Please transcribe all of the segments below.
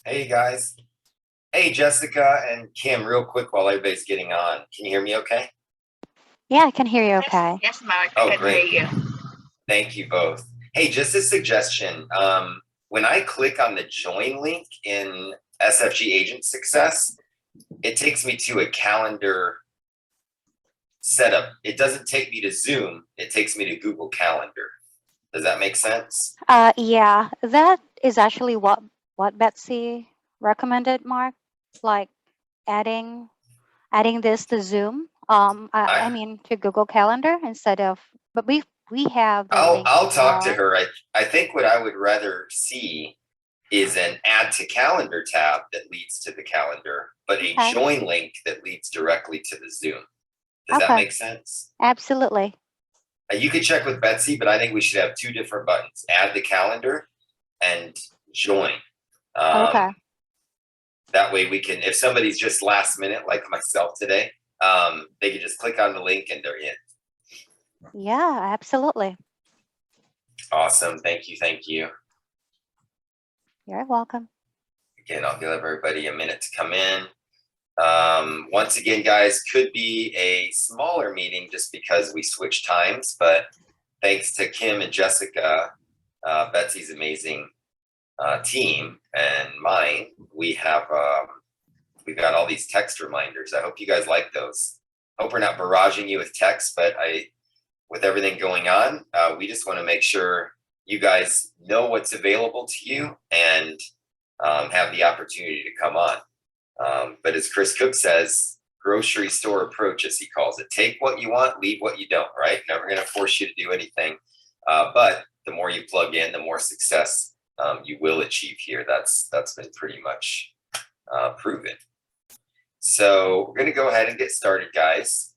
Hey guys. Hey Jessica and Kim, real quick while everybody's getting on. Can you hear me okay? Yeah, I can hear you Yes, okay. yes, Mark, I Oh, can hear great. you. Thank you both. Hey, just a suggestion. When I click on the join link in SFG Agent Success, it takes me to a calendar setup. It doesn't take me to Zoom, it takes me to Google Calendar. Does that make sense? Yeah, that is actually what Betsy recommended, Mark. Like adding adding this to Zoom. I I mean to Google Calendar instead of. But we have the I'll link I'll in talk to our. her. I think what I would rather see is an add to calendar tab that leads to the calendar, but a Okay. join link that leads directly to the Zoom. Does that Okay. make sense? Absolutely. You could check with Betsy, but I think we should have two different buttons: add the calendar and join. Okay. Um, that way, we can, if somebody's just last minute, like myself today, they can just click on the link and they're in. Yeah. Absolutely. Awesome. Thank you. Thank you. You're welcome. Again, I'll give everybody a minute to come in. Once again, guys, could be a smaller meeting just because we switched times, but thanks to Kim and Jessica, Betsy's amazing team and mine, we've got all these text reminders. I hope you guys like those. Hope we're not barraging you with text, but with everything going on, we just want to make sure you guys know what's available to you and have the opportunity to come on. But as Chris Cook says, grocery store approach, as he calls it, take what you want, leave what you don't, right? Never going to force you to do anything. But the more you plug in, the more success you will achieve here. That's been pretty much proven. So we're going to go ahead and get started, guys,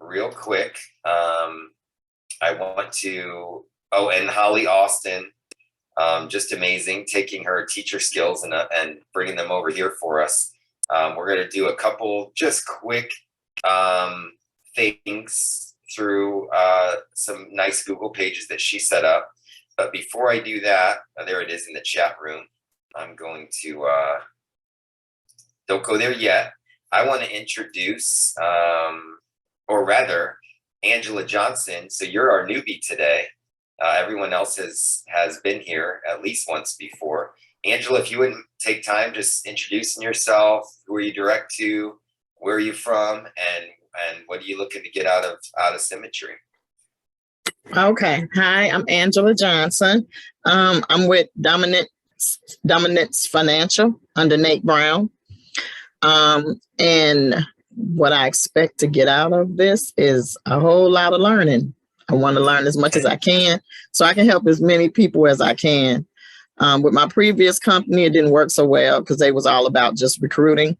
real quick. I want to, oh, and Holly Austin, just amazing, taking her teacher skills and bringing them over here for us. We're going to do a couple just quick things through some nice Google pages that she set up. But before I do that, there it is in the chat room. I'm going to, don't go there yet. I want to introduce, or rather, Angela Johnson. So you're our newbie today. Everyone else has been here at least once before. Angela, if you wouldn't take time just introducing yourself, who are you direct to, where are you from, and what are you looking to get out of Symmetry? Okay. Hi, I'm Angela Johnson. I'm with Dominance Financial under Nate Brown. And what I expect to get out of this is a whole lot of learning. I want to learn as much as I can so I can help as many people as I can. With my previous company, it didn't work so well because they was all about just recruiting.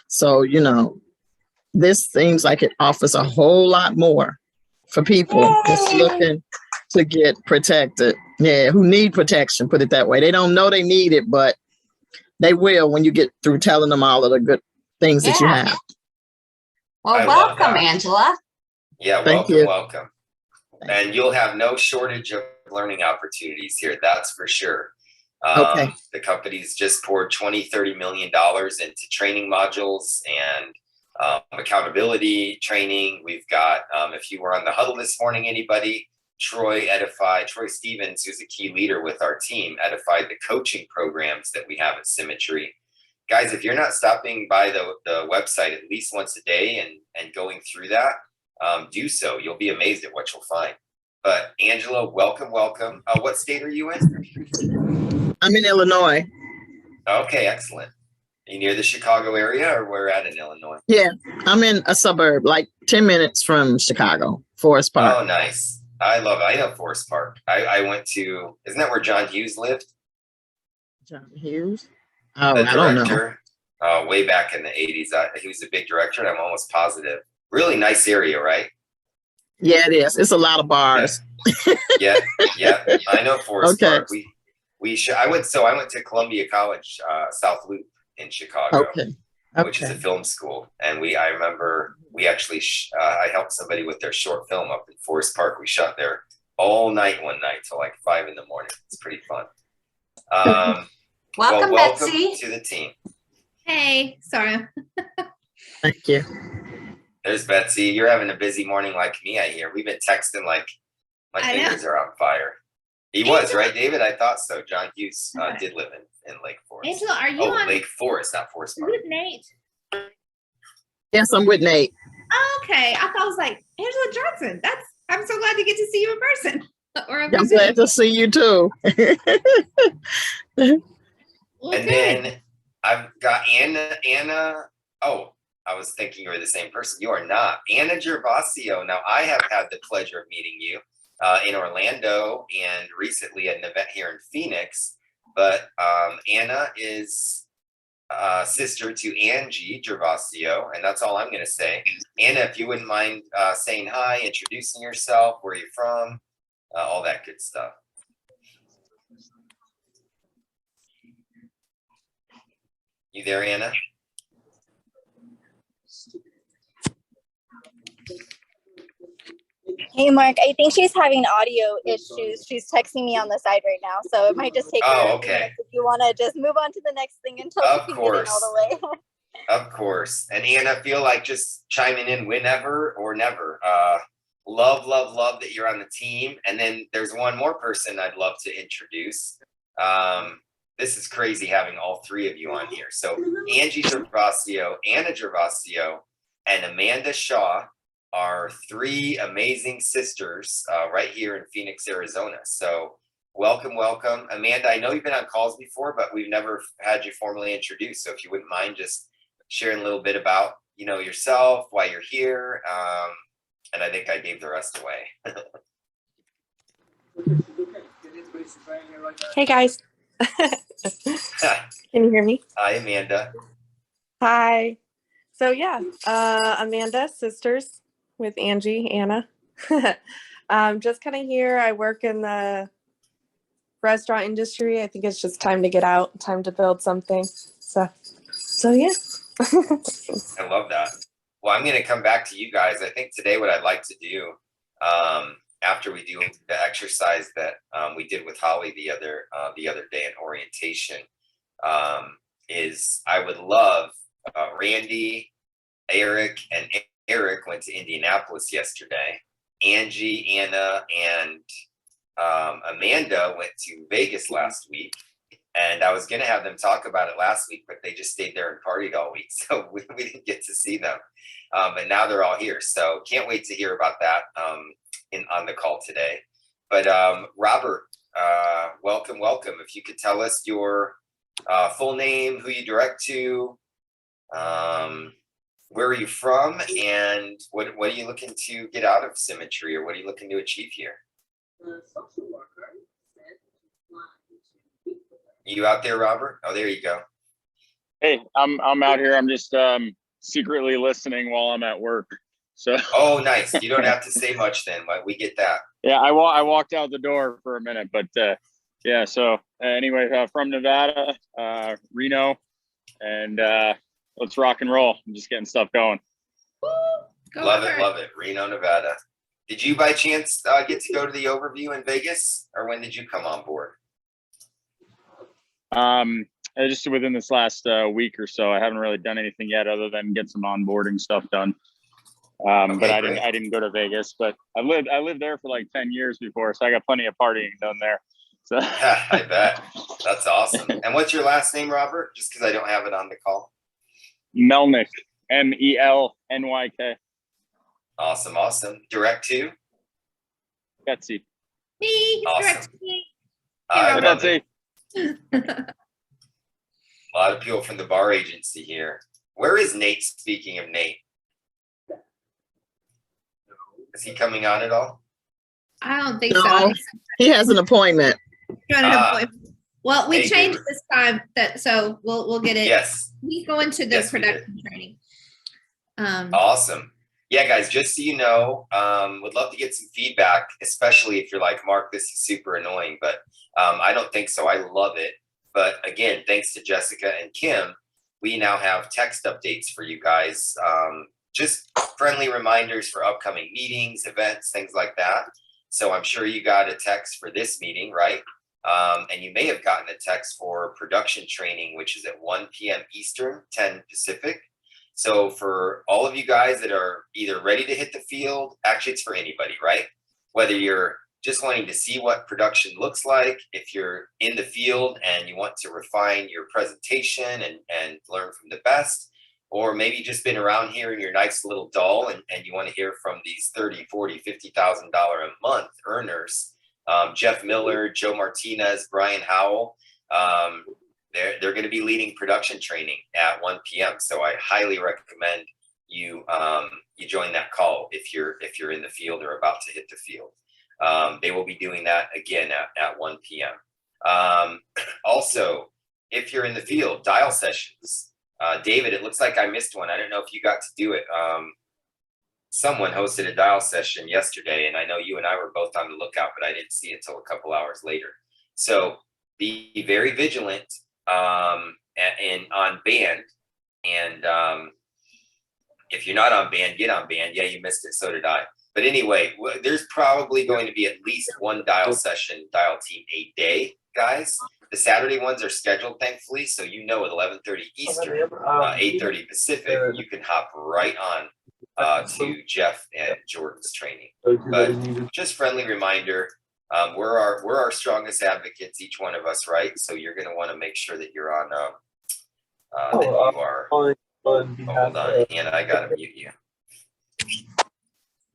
So, this seems like it offers a whole lot more for people just looking to get protected. Yeah, who need protection, put it that way. They don't know they need it, but they will when you get through telling them all of the good things that you Yeah. have. Well, welcome, Angela. Yeah, Thank welcome, you. welcome. And you'll have no shortage of learning opportunities here, that's for sure. Okay. The company's just poured $20-30 million into training modules and accountability training. We've got, if you were on the huddle this morning, anybody, Troy Stevens, who's a key leader with our team, edified the coaching programs that we have at Symmetry. Guys, if you're not stopping by the website at least once a day and going through that, do so. You'll be amazed at what you'll find. But Angela, welcome. What state are you in? I'm in Illinois. Okay, excellent. Are you near the Chicago area or where at in Illinois? Yeah, I'm in a suburb, like 10 minutes from Chicago, Forest Park. Oh, nice. I love it. I know Forest Park. I went to, isn't that where John Hughes lived? John Hughes? Oh, The I don't know. director, way back in the 80s. He was a big director, and I'm almost positive. Really nice area, right? Yeah, it is. It's a lot of bars. Yeah. I know Forest Park. I went to Columbia College, South Loop in Chicago, which is a film school. And I remember we actually, I helped somebody with their short film up in Forest Park. We shot there all night one night till like 5 a.m. It's pretty fun. Welcome, welcome Betsy. to the team. Hey, sorry. Thank you. There's Betsy. You're having a busy morning like me, I hear. We've been texting like my I know. fingers are on fire. He was, right, David? I thought so. John Hughes did live in Lake Forest. Angela, are you on Lake Forest, not Forest Park. with Nate? Yes, I'm with Nate. Oh, okay. I thought I was like, Angela Johnson. I'm so glad to get to see you in person. Or I'm glad to see you too. Well, And good. then I've got Anna. Oh, I was thinking you were the same person. You are not. Anna Gervasio. Now, I have had the pleasure of meeting you in Orlando and recently at an event here in Phoenix. But Anna is sister to Angie Gervasio, and that's all I'm going to say. Anna, if you wouldn't mind saying hi, introducing yourself, where you're from, all that good stuff. You there, Anna? Hey, Mark, I think she's having audio issues. She's texting me on the side right now, so it might just take her a few Okay. minutes if you want to just move on to the next thing until Of she can get in all the way. Of course. And Anna, feel like just chiming in whenever or never. Love that you're on the team. And then there's one more person I'd love to introduce. This is crazy having all three of you on here. So Angie Gervasio, Anna Gervasio, and Amanda Shaw are three amazing sisters right here in Phoenix, Arizona. So welcome. Amanda, I know you've been on calls before, but we've never had you formally introduced. So if you wouldn't mind just sharing a little bit about, yourself, why you're here. And I think I gave the rest away. Hey guys. Can you hear me? Hi, Amanda. Hi. So yeah, Amanda, sisters with Angie, Anna. Just kind of here. I work in the restaurant industry. I think it's just time to get out, time to build something. So yeah. I love that. Well, I'm going to come back to you guys. I think today what I'd like to do, after we do the exercise that we did with Holly the other day in orientation, is I would love Randy, Eric, and Eric went to Indianapolis yesterday. Angie, Anna, and Amanda went to Vegas last week. And I was going to have them talk about it last week, but they just stayed there and partied all week. So we didn't get to see them. And now they're all here. So can't wait to hear about that on the call today. But Robert, welcome. If you could tell us your full name, who you direct to, where are you from, and what are you looking to get out of Symmetry, or what are you looking to achieve here? Social worker said You out there, Robert? Oh, there you go. Hey, I'm out here. I'm just secretly listening while I'm at work. So. Oh, nice. You don't have to say much then. We get that. Yeah, I walked out the door for a minute, but yeah. So anyway, from Nevada, Reno, and let's rock and roll. I'm just getting stuff going. Love it. Reno, Nevada. Did you by chance get to go to the overview in Vegas, or when did you come on board? Just within this last week or so. I haven't really done anything yet other than get some onboarding stuff done. But I didn't go to Vegas, but I lived there for like 10 years before, so I got plenty of partying done there. So I bet. That's awesome. And what's your last name, Robert? Just because I don't have it on the call. Melnick, Melnyk. Awesome. Direct to Betsy. Me. Awesome. Direct to me. I love Betsy. it. A lot of people from the bar agency here. Where is Nate? Speaking of Nate, is he coming on at all? I don't think No, so. he has an appointment. Well, we Hey, changed good. this time, so we'll get it. Yes. He's going to the Yes, we did. production training. Awesome. Yeah, guys, just so you know, would love to get some feedback, especially if you're like, Mark, this is super annoying, but I don't think so. I love it. But again, thanks to Jessica and Kim, we now have text updates for you guys. Just friendly reminders for upcoming meetings, events, things like that. So I'm sure you got a text for this meeting, right? And you may have gotten a text for production training, which is at 1 p.m. Eastern, 10 Pacific. So for all of you guys that are either ready to hit the field, actually it's for anybody, right? Whether you're just wanting to see what production looks like, if you're in the field and you want to refine your presentation and learn from the best, or maybe you just been around here and you're nice little dull and you want to hear from these $30, $40, $50,000 a month earners, Jeff Miller, Joe Martinez, Brian Howell, they're going to be leading production training at 1 p.m. So I highly recommend you you join that call if you're in the field or about to hit the field. They will be doing that again at 1 p.m. Also, if you're in the field, dial sessions. David, it looks like I missed one. I don't know if you got to do it. Someone hosted a dial session yesterday, and I know you and I were both on the lookout, but I didn't see it till a couple hours later. So be very vigilant and on band. And if you're not on band, get on band. Yeah, you missed it. So did I. But anyway, there's probably going to be at least one dial session, dial team a day, guys. The Saturday ones are scheduled, thankfully. So you know at 11:30 Eastern, 8:30 Pacific, you can hop right on to Jeff and Jordan's training. But just friendly reminder, we're our strongest advocates, each one of us, right? So you're going to want to make sure that you're on, that you are. Hold on, Hannah, I got to mute you.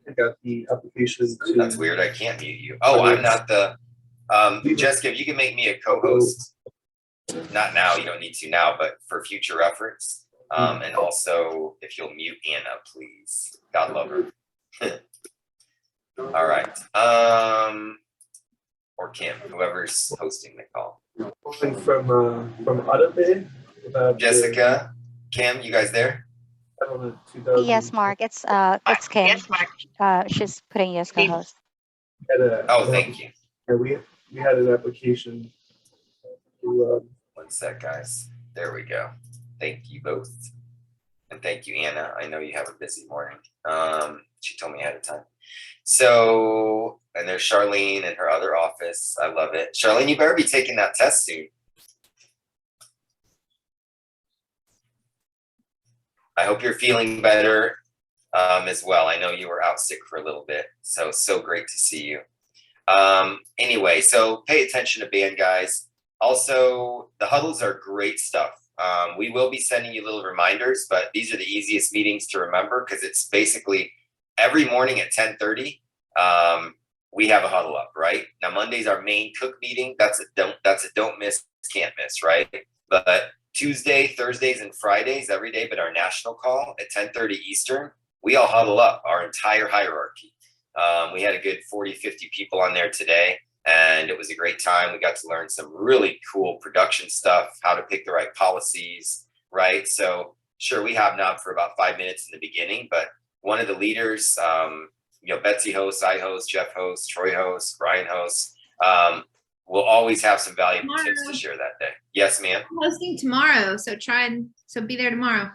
I got the application. That's weird. I can't mute you. Oh, I'm not the. Jessica, if you can make me a co-host, not now, you don't need to now, but for future reference. And also, if you'll mute Anna, please. God love her. All right. Or Kim, whoever's hosting the call. From Adobe. Jessica, Kim, you guys there? Yes, Mark. It's Kim. Yes, Mark. She's putting yes co-host. Oh, thank you. Yeah, we had an application. One sec, guys. There we go. Thank you both. And thank you, Anna. I know you have a busy morning. She told me ahead of time. So, and there's Charlene in her other office. I love it. Charlene, you better be taking that test soon. I hope you're feeling better as well. I know you were out sick for a little bit, so great to see you. Anyway, so pay attention to band, guys. Also, the huddles are great stuff. We will be sending you little reminders, but these are the easiest meetings to remember because it's basically every morning at 10:30. We have a huddle up, right? Now Monday's our main cook meeting. That's a don't miss, can't miss, right? But Tuesday, Thursdays, and Fridays every day, but our national call at 10:30 Eastern, we all huddle up, our entire hierarchy. We had a good 40, 50 people on there today, and it was a great time. We got to learn some really cool production stuff, how to pick the right policies, right? So sure, we hobnobbed for about 5 minutes in the beginning, but one of the leaders, Betsy hosts, I host, Jeff hosts, Troy hosts, Brian hosts, we'll always have some valuable tips to share that day. Yes, ma'am. I'm hosting tomorrow, so be there tomorrow.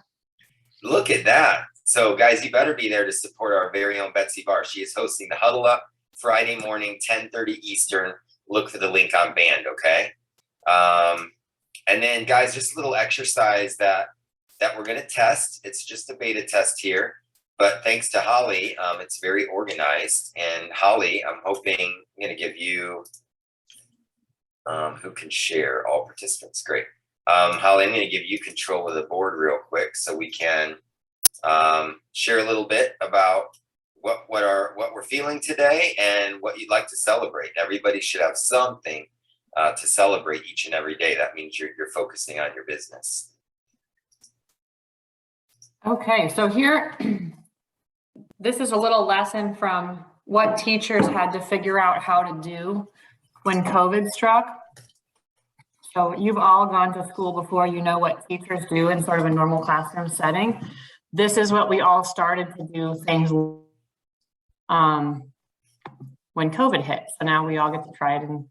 Look at that. So guys, you better be there to support our very own Betsy Barr. She is hosting the Huddle Up Friday morning, 10:30 Eastern. Look for the link on Band, okay? And then guys, just a little exercise that we're gonna test. It's just a beta test here, but thanks to Holly, it's very organized. And Holly, I'm hoping I'm gonna give you, who can share all participants, great. Holly, I'm gonna give you control of the board real quick so we can share a little bit about what we're feeling today and what you'd like to celebrate. Everybody should have something to celebrate each and every day. That means you're focusing on your business. Okay, so here, this is a little lesson from what teachers had to figure out how to do when COVID struck. So you've all gone to school before, you know what teachers do in sort of a normal classroom setting. This is what we all started to do things when COVID hit. So now we all get to try it and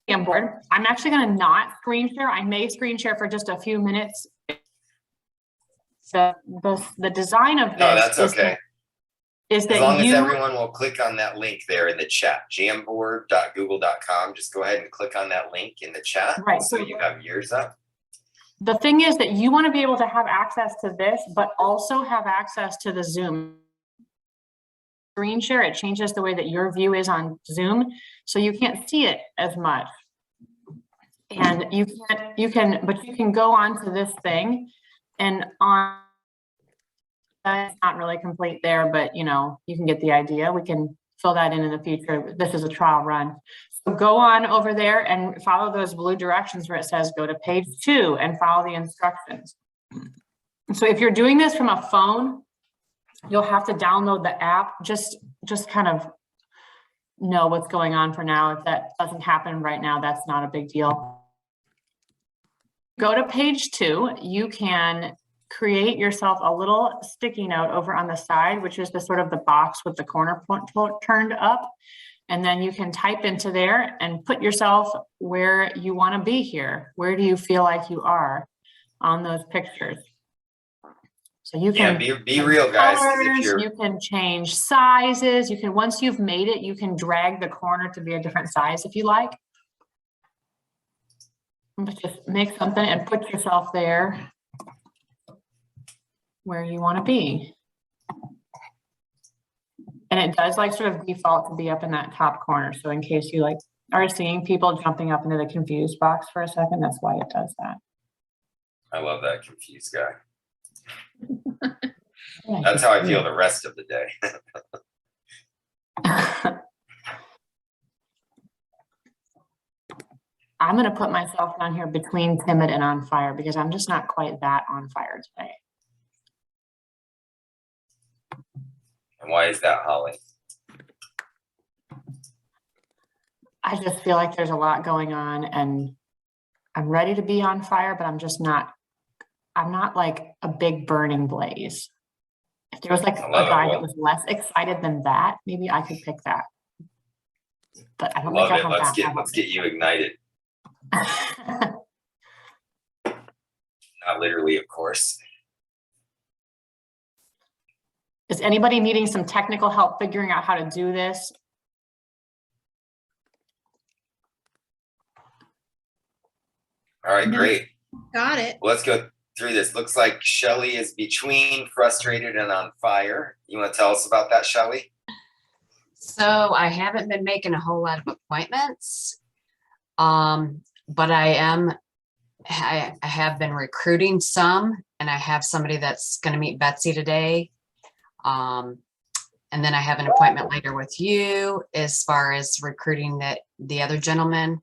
I'm bored. I'm actually going to not screen share. I may screen share for just a few minutes. The design of this. No, that's okay. is As that long as you, everyone will click on that link there in the chat, jamboard.google.com. Just go ahead and click on that link in the chat. right. So you have yours up. The thing is that you want to be able to have access to this, but also have access to the Zoom screen share. It changes the way that your view is on Zoom, so you can't see it as much. And you can go onto this thing, and on that's not really complete there, but you know, you can get the idea. We can fill that in the future. This is a trial run. So go on over there and follow those blue directions where it says go to page 2 and follow the instructions. So if you're doing this from a phone, you'll have to download the app. Just kind of know what's going on for now. If that doesn't happen right now, that's not a big deal. Go to page 2. You can create yourself a little sticky note over on the side, which is the sort of the box with the corner turned up. And then you can type into there and put yourself where you want to be here. Where do you feel like you are on those pictures? So you can be real, guys. Colors, you can change sizes. You can, once you've made it, you can drag the corner to be a different size if you like. Just make something and put yourself there where you want to be. And it does like sort of default to be up in that top corner. So in case you like are seeing people jumping up into the confused box for a second, that's why it does that. I love that confused guy. That's how I feel the rest of the day. I'm going to put myself down here between timid and on fire because I'm just not quite that on fire today. And why is that, Holly? I just feel like there's a lot going on and I'm ready to be on fire, but I'm not like a big burning blaze. If there was like a guy that was less excited than that, maybe I could pick that. But I don't think I have that. Let's get you ignited. Not literally, of course. Is anybody needing some technical help figuring out how to do this? All right, great. Got it. Well, let's go through this. Looks like Shelly is between frustrated and on fire. You want to tell us about that, Shelly? So I haven't been making a whole lot of appointments, but I have been recruiting some, and I have somebody that's going to meet Betsy today. And then I have an appointment later with you as far as recruiting the other gentleman.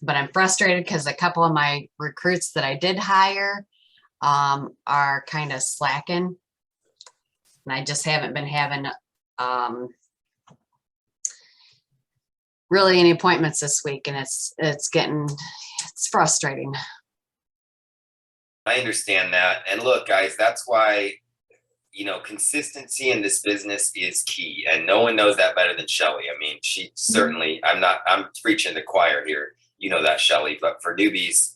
But I'm frustrated because a couple of my recruits that I did hire are kind of slacking. And I just haven't been having really any appointments this week, and it's frustrating. I understand that. And look, guys, that's why, you know, consistency in this business is key. And no one knows that better than Shelly. I mean, she certainly, I'm preaching the choir here. You know that, Shelly, but for newbies,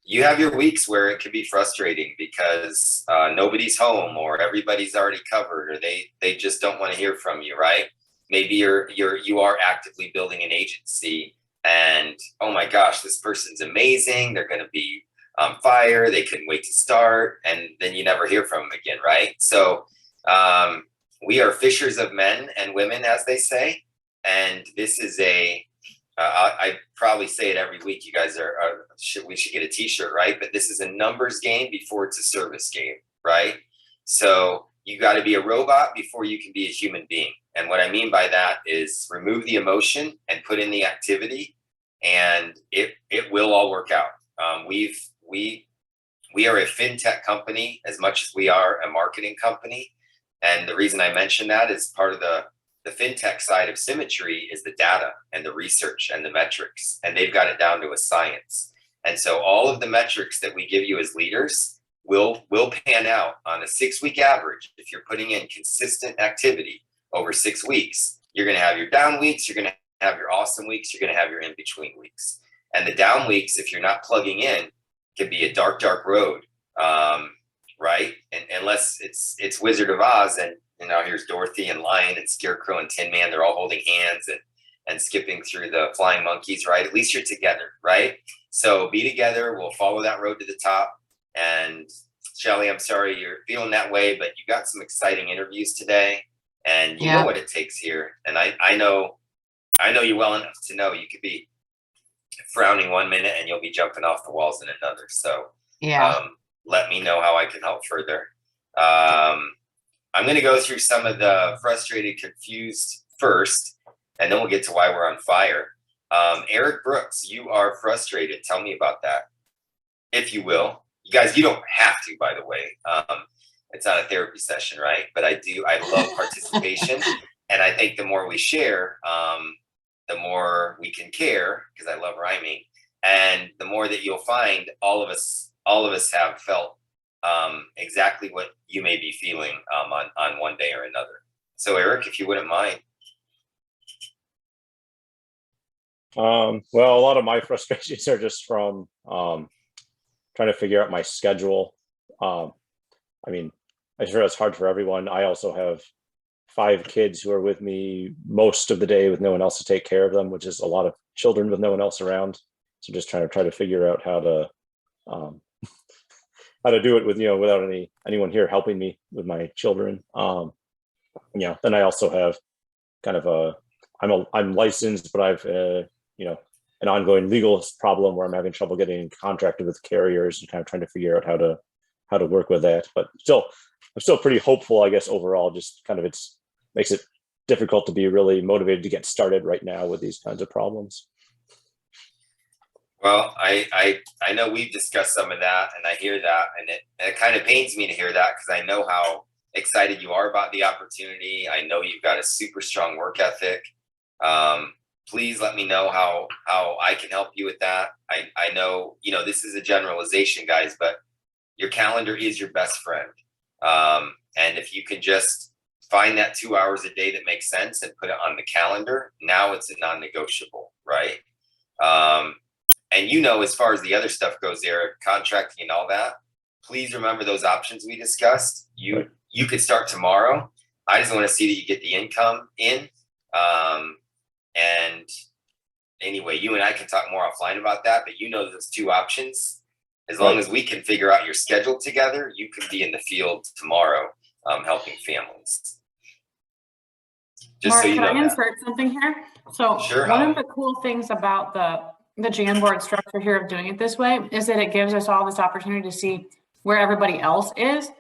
you have your weeks where it can be frustrating because nobody's home or everybody's already covered, or they just don't want to hear from you, right? Maybe you are actively building an agency and, oh my gosh, this person's amazing. They're going to be on fire. They couldn't wait to start. And then you never hear from them again, right? So we are fishers of men and women, as they say. And this is I probably say it every week. You guys we should get a t-shirt, right? But this is a numbers game before it's a service game, right? So you got to be a robot before you can be a human being. And what I mean by that is remove the emotion and put in the activity, and it will all work out. We are a fintech company as much as we are a marketing company. And the reason I mention that is part of the fintech side of Symmetry is the data and the research and the metrics, and they've got it down to a science. And so all of the metrics that we give you as leaders will pan out on a 6-week average. If you're putting in consistent activity over 6 weeks, you're going to have your down weeks, you're going to have your awesome weeks, you're going to have your in-between weeks. And the down weeks, if you're not plugging in, can be a dark road. right? And unless it's Wizard of Oz, and here's Dorothy and Lion and Scarecrow and Tin Man, they're all holding hands and skipping through the flying monkeys, right? At least you're together, right? So be together. We'll follow that road to the top. And Shelly, I'm sorry you're feeling that way, but you got some exciting interviews today, and you know what it takes here. And I know you well enough to know you could be frowning one minute and you'll be jumping off the walls in another. So let me know how I can help further. I'm going to go through some of the frustrated, confused first, and then we'll get to why we're on fire. Eric Brooks, you are frustrated. Tell me about that, if you will. You guys, you don't have to, by the way. It's not a therapy session, right? But I love participation. And I think the more we share, the more we can care, because I love rhyming. And the more that you'll find all of us have felt exactly what you may be feeling on one day or another. So Eric, if you wouldn't mind. Well, a lot of my frustrations are just from trying to figure out my schedule. I mean, I'm sure it's hard for everyone. I also have 5 kids who are with me most of the day with no one else to take care of them, which is a lot of children with no one else around. So just trying to figure out how to do it with, without anyone here helping me with my children. Then I also have kind of I'm licensed, but I've an ongoing legal problem where I'm having trouble getting contracted with carriers and kind of trying to figure out how to work with that. But I'm still pretty hopeful, I guess, overall. Just kind of makes it difficult to be really motivated to get started right now with these kinds of problems. Well, I know we've discussed some of that, and I hear that, and it kind of pains me to hear that, because I know how excited you are about the opportunity. I know you've got a super strong work ethic. Please let me know how I can help you with that. I know, this is a generalization, guys, but your calendar is your best friend. And if you can just find that 2 hours a day that makes sense and put it on the calendar, now it's a non-negotiable, right? And as far as the other stuff goes, Eric, contracting and all that, please remember those options we discussed. You could start tomorrow. I just want to see that you get the income in. And anyway, you and I can talk more offline about that, but those 2 options, as long as we can figure out your schedule together, you can be in the field tomorrow, helping families. Just Mark, so you know can I that. insert something here? So Sure, one of the cool things about the Jamboard structure here of doing it this way is that it gives us all this opportunity to see where everybody else is.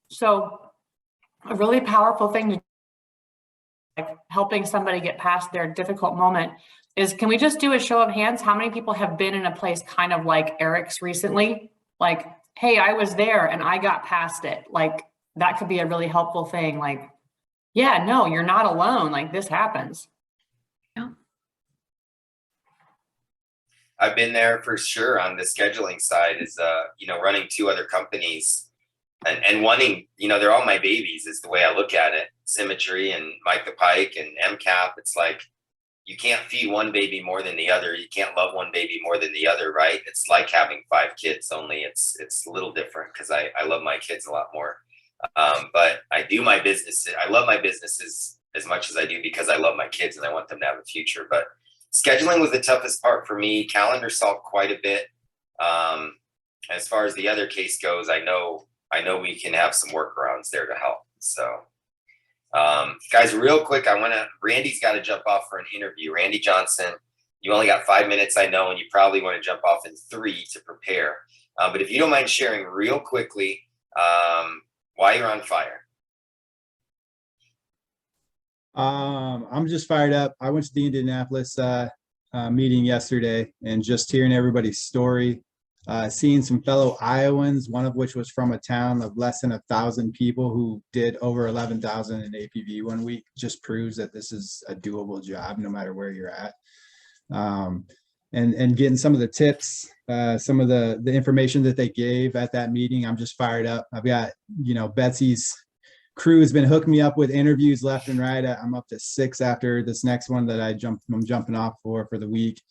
So a really powerful thing to do, like helping somebody get past their difficult moment, is can we just do a show of hands? How many people have been in a place kind of like Eric's recently? Like, hey, I was there and I got past it. Like, that could be a really helpful thing. Like, yeah, no, you're not alone. Like, this happens. Yeah. I've been there for sure on the scheduling side, is running 2 other companies and wanting, they're all my babies is the way I look at it. Symmetry and Mike the Pike and MCAP. It's like, you can't feed one baby more than the other. You can't love one baby more than the other, right? It's like having 5 kids, only it's a little different, because I love my kids a lot more. But I do my business. I love my businesses as much as I do because I love my kids and I want them to have a future. But scheduling was the toughest part for me. Calendar solved quite a bit. As far as the other case goes, I know we can have some workarounds there to help. So, guys, real quick, Randy's got to jump off for an interview. Randy Johnson, you only got 5 minutes, I know, and you probably want to jump off in 3 to prepare. But if you don't mind sharing real quickly, why you're on fire. I'm just fired up. I went to the Indianapolis meeting yesterday, and just hearing everybody's story, seeing some fellow Iowans, one of which was from a town of less than 1,000 people who did over 11,000 in APV one week, just proves that this is a doable job no matter where you're at. And getting some of the tips, some of the information that they gave at that meeting, I'm just fired up. I've got, Betsy's crew has been hooking me up with interviews left and right. I'm up to 6 after this next one that I'm jumping off for the week.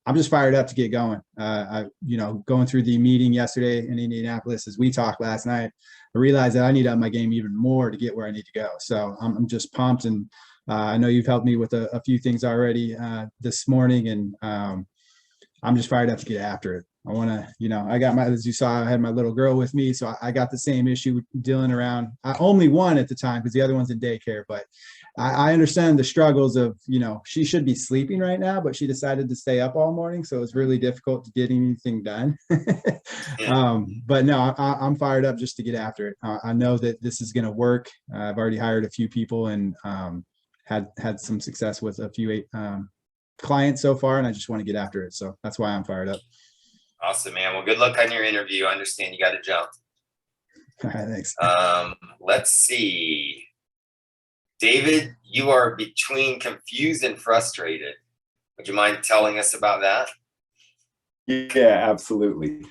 I'm just fired up to get going. Going through the meeting yesterday in Indianapolis as we talked last night, I realized that I need to up my game even more to get where I need to go. So I'm just pumped, and I know you've helped me with a few things already this morning, and I'm just fired up to get after it. I want to, I got as you saw, I had my little girl with me. So I got the same issue dealing around. I only one at the time because the other one's in daycare, but I understand the struggles of, she should be sleeping right now, but she decided to stay up all morning. So it's really difficult to get anything done. But no, I'm fired up just to get after it. I know that this is going to work. I've already hired a few people and had some success with a few clients so far, and I just want to get after it. So that's why I'm fired up. Awesome, man. Well, good luck on your interview. I understand you got to jump. All right, thanks. Let's see. David, you are between confused and frustrated. Would you mind telling us about that? Yeah, absolutely.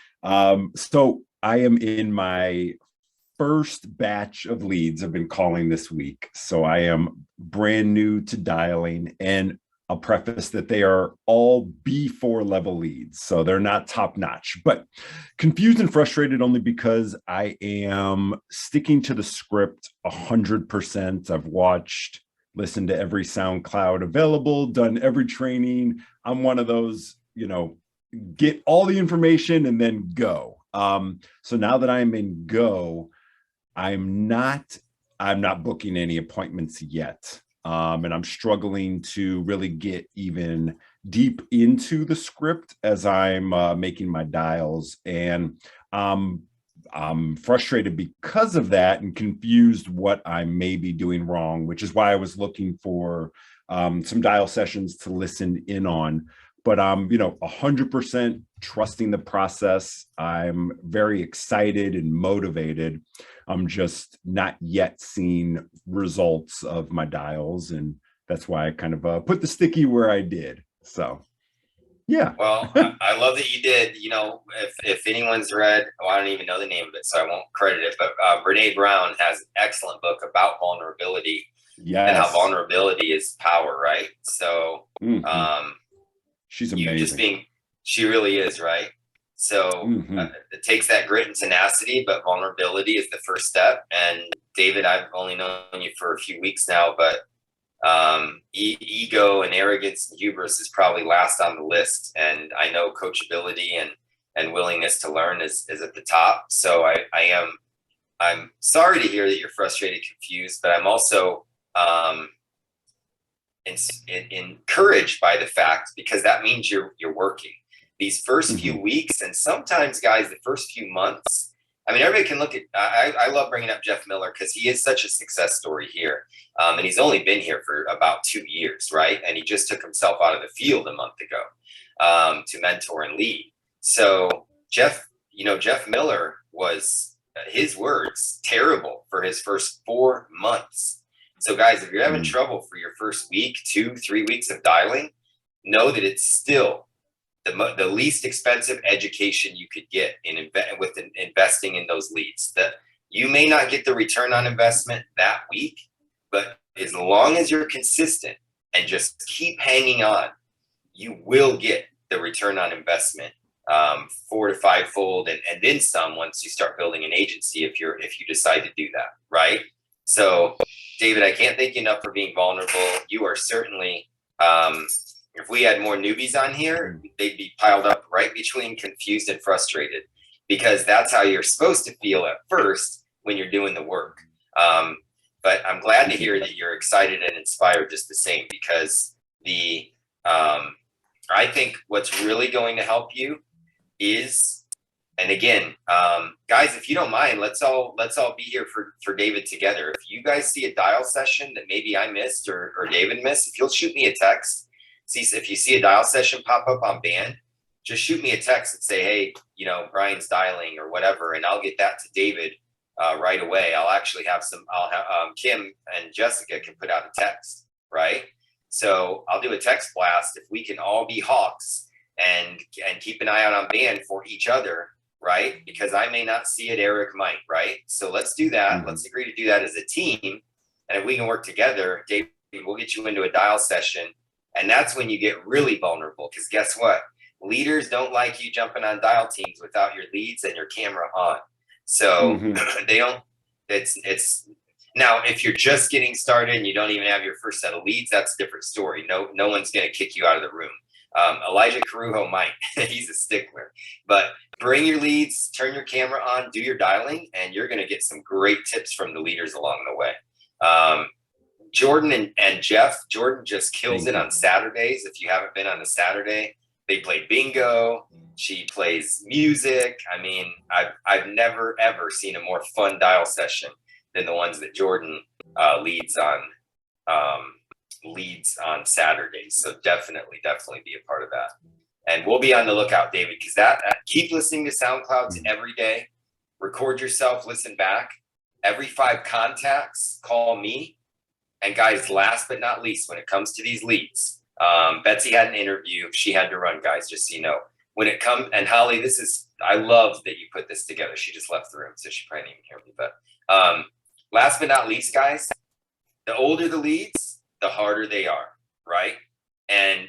So I am in my first batch of leads I've been calling this week. So I am brand new to dialing, and I'll preface that they are all B4 level leads. So they're not top notch, but confused and frustrated only because I am sticking to the script 100%. I've watched, listened to every SoundCloud available, done every training. I'm one of those, get all the information and then go. So now that I'm in go, I'm not booking any appointments yet. And I'm struggling to really get even deep into the script as I'm making my dials. And I'm frustrated because of that and confused what I may be doing wrong, which is why I was looking for some dial sessions to listen in on. But I'm, 100% trusting the process. I'm very excited and motivated. I'm just not yet seeing results of my dials, and that's why I kind of put the sticky where I did. So, yeah. Well, I love that you did. If anyone's read, I don't even know the name of it, so I won't credit it. But Brene Brown has an excellent book about vulnerability. Yes. And how vulnerability is power, right? So, she's amazing. She really is, right? So it takes that grit and tenacity, but vulnerability is the first step. And David, I've only known you for a few weeks now, but ego and arrogance and hubris is probably last on the list. And I know coachability and willingness to learn is at the top. So I'm sorry to hear that you're frustrated, confused, but I'm also encouraged by the fact, because that means you're working these first few weeks, and sometimes, guys, the first few months. I mean, everybody can look at. I love bringing up Jeff Miller because he is such a success story here, and he's only been here for about 2 years, right? And he just took himself out of the field a month ago to mentor and lead. So Jeff Miller was, his words, terrible for his first 4 months. So guys, if you're having trouble for your first week, 2-3 weeks of dialing, know that it's still the least expensive education you could get with investing in those leads. That you may not get the return on investment that week, but as long as you're consistent and just keep hanging on, you will get the return on investment 4 to 5-fold and then some once you start building an agency, if you decide to do that, right? So David, I can't thank you enough for being vulnerable. You are certainly, if we had more newbies on here, they'd be piled up right between confused and frustrated, because that's how you're supposed to feel at first when you're doing the work. But I'm glad to hear that you're excited and inspired just the same, because I think what's really going to help you is, and again, guys, if you don't mind, let's all be here for David together. If you guys see a dial session that maybe I missed or David missed, if you'll shoot me a text, if you see a dial session pop up on Band, just shoot me a text and say, hey, Brian's dialing or whatever, and I'll get that to David right away. I'll actually have Kim and Jessica can put out a text, right? So I'll do a text blast if we can all be hawks and keep an eye out on Band for each other, right? Because I may not see it, Eric might, right? So let's do that. Let's agree to do that as a team. And if we can work together, David, we'll get you into a dial session. And that's when you get really vulnerable, because guess what? leaders don't like you jumping on dial teams without your leads and your camera on. So they don't, it's now, if you're just getting started and you don't even have your first set of leads, that's a different story. No one's going to kick you out of the room. Elijah Carujo might, he's a stickler, but bring your leads, turn your camera on, do your dialing, and you're going to get some great tips from the leaders along the way. Jordan and Jeff, Jordan just kills it on Saturdays. If you haven't been on a Saturday, they play bingo. She plays music. I mean, I've never, ever seen a more fun dial session than the ones that Jordan leads on Saturdays. So definitely be a part of that. And we'll be on the lookout, David, because that keep listening to SoundClouds every day. Record yourself, listen back. Every 5 contacts, call me. And guys, last but not least, when it comes to these leads, Betsy had an interview. She had to run, guys, just so you know. When it comes, and Holly, I love that you put this together. She just left the room, so she probably didn't even hear me. But last but not least, guys, the older the leads, the harder they are, right? And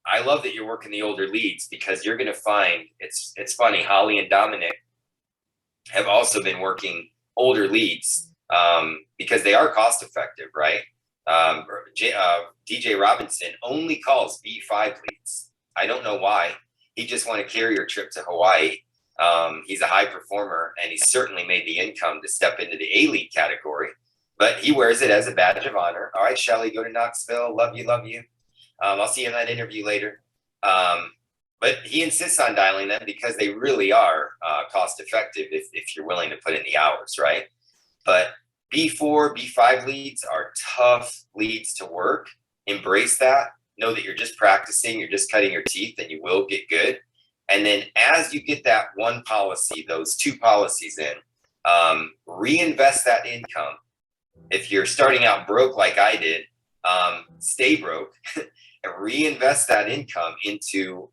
I love that you're working the older leads, because you're going to find, it's funny, Holly and Dominic have also been working older leads because they are cost effective, right? DJ Robinson only calls B5 leads. I don't know why. He just won a carrier trip to Hawaii. He's a high performer, and he certainly made the income to step into the A lead category, but he wears it as a badge of honor. All right, Shelly, go to Knoxville. Love you, love you. I'll see you in that interview later. But he insists on dialing them because they really are cost effective if you're willing to put in the hours, right? But B4, B5 leads are tough leads to work. Embrace that. Know that you're just practicing, you're just cutting your teeth, and you will get good. And then as you get that one policy, those 2 policies in, reinvest that income. If you're starting out broke like I did, stay broke and reinvest that income into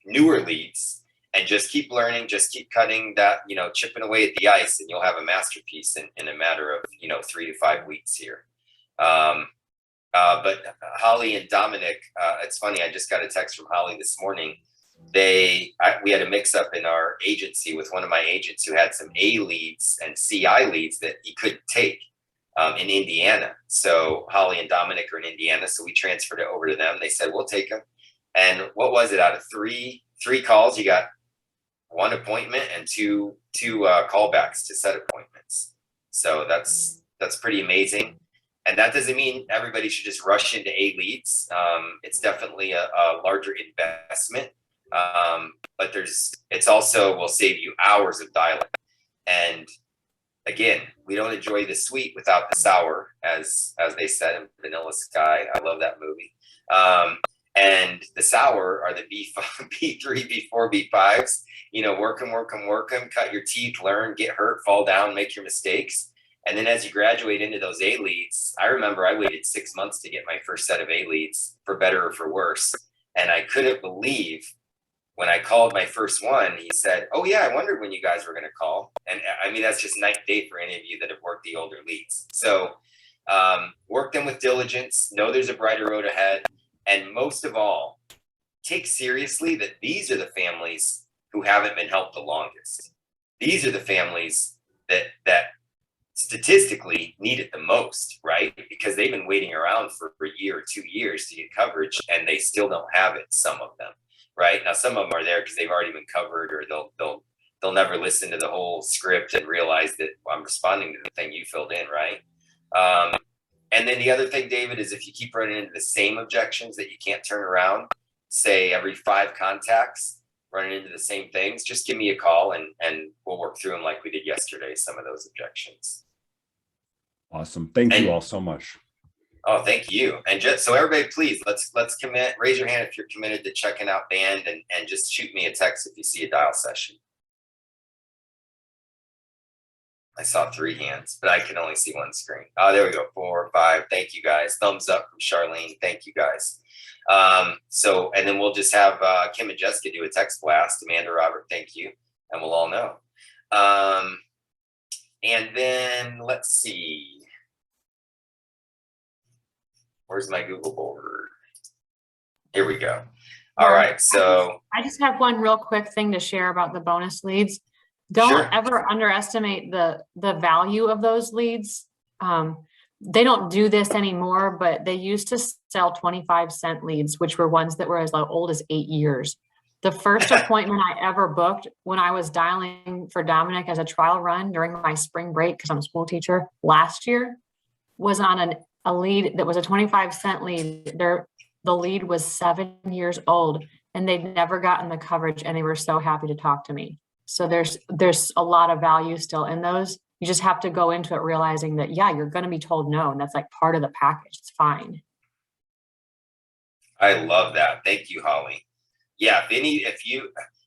newer leads, and just keep learning, just keep cutting that, chipping away at the ice, and you'll have a masterpiece in a matter of, 3 to 5 weeks here. But Holly and Dominic, it's funny, I just got a text from Holly this morning. We had a mix up in our agency with one of my agents who had some A leads and CI leads that he couldn't take in Indiana. So Holly and Dominic are in Indiana, so we transferred it over to them. They said, we'll take them. And what was it, out of three calls, you got 1 appointment and two callbacks to set appointments. So that's pretty amazing. And that doesn't mean everybody should just rush into A leads. It's definitely a larger investment, but it's also will save you hours of dialing. And again, we don't enjoy the sweet without the sour, as they said in Vanilla Sky. I love that movie. And the sour are the B3, B4, B5s. Work them, cut your teeth, learn, get hurt, fall down, make your mistakes. And then as you graduate into those A leads, I remember I waited 6 months to get my first set of A leads, for better or for worse. And I couldn't believe when I called my first one, he said, oh yeah, I wondered when you guys were going to call. And I mean, that's just night and day for any of you that have worked the older leads. So work them with diligence, know there's a brighter road ahead. And most of all, take seriously that these are the families who haven't been helped the longest. These are the families that statistically need it the most, right? Because they've been waiting around for a year or 2 years to get coverage, and they still don't have it, some of them, right? Now, some of them are there because they've already been covered, or they'll never listen to the whole script and realize that I'm responding to the thing you filled in, right? And then the other thing, David, is if you keep running into the same objections that you can't turn around, say every 5 contacts, running into the same things, just give me a call and we'll work through them like we did yesterday, some of those objections. Awesome. Thank you all so much. Oh, thank you. And just so everybody, please, let's commit, raise your hand if you're committed to checking out Band, and just shoot me a text if you see a dial session. I saw 3 hands, but I can only see 1 screen. Oh, there we go. 4, 5. Thank you guys. Thumbs up from Charlene. Thank you guys. And then we'll just have Kim and Jessica do a text blast. Amanda, Robert, thank you. And we'll all know. And then let's see. Where's my Google board? Here we go. All right, so I just have one real quick thing to share about the bonus leads. Don't Sure. ever underestimate the value of those leads. They don't do this anymore, but they used to sell 25-cent leads, which were ones that were as old as 8 years. The first appointment I ever booked when I was dialing for Dominic as a trial run during my spring break, because I'm a school teacher last year, was on a lead that was a 25-cent lead. The lead was 7 years old and they'd never gotten the coverage and they were so happy to talk to me. So there's a lot of value still in those. You just have to go into it realizing that, yeah, you're going to be told no. And that's like part of the package. It's fine. I love that. Thank you, Holly. Yeah,